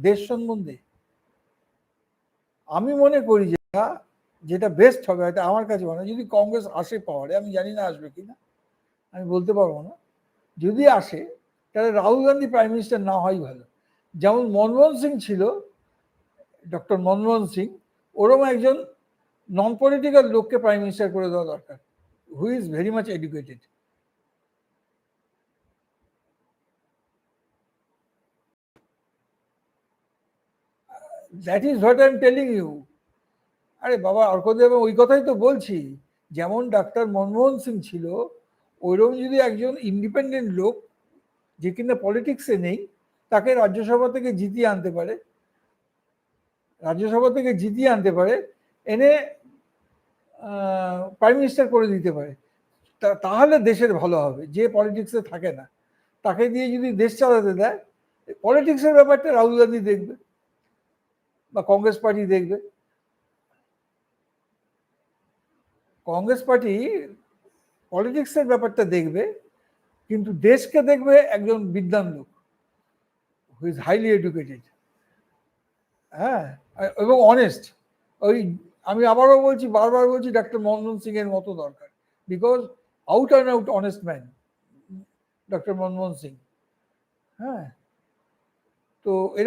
দেশ সম্বন্ধে আমি মনে করি যেটা বেস্ট হবে, হয়তো আমার কাছে মনে হয়, যদি কংগ্রেস আসে পাওয়ারে, আমি জানি না আসবে কিনা, আমি বলতে পারবো না, যদি আসে তাহলে রাহুল গান্ধী প্রাইম মিনিস্টার না হয় ভালো। যেমন মনমোহন সিং ছিল, ডক্টর মনমোহন সিং, ওরকম একজন নন পলিটিক্যাল লোককে প্রাইম মিনিস্টার করে দেওয়া দরকার, who is very much educated. That is what I am telling you. আরে বাবা অর্কদেব, ওই কথাই তো বলছি, যেমন ডাক্তার মনমোহন সিং ছিল, ওইরকম যদি একজন ইন্ডিপেন্ডেন্ট লোক যে কিনা পলিটিক্সে নেই, তাকে রাজ্যসভা থেকে জিতিয়ে আনতে পারে, এনে প্রাইম মিনিস্টার করে দিতে পারে, তাহলে দেশের ভালো হবে। যে পলিটিক্সে থাকে না, তাকে দিয়ে যদি দেশ চালাতে দেয়, পলিটিক্সের ব্যাপারটা রাহুল গান্ধী দেখবে বা কংগ্রেস পার্টি দেখবে। কংগ্রেস পার্টি পলিটিক্সের ব্যাপারটা দেখবে, কিন্তু দেশকে দেখবে একজন বিদ্বান লোক, হু ইজ হাইলি এডুকেটেড, হ্যাঁ, এবং অনেস্ট। ওই আমি আবারও বলছি, বারবার বলছি, ডক্টর মনমোহন সিং এর মতো দরকার, because out and out honest man doctor Manmohan Singh. হ্যাঁ, তো এরকম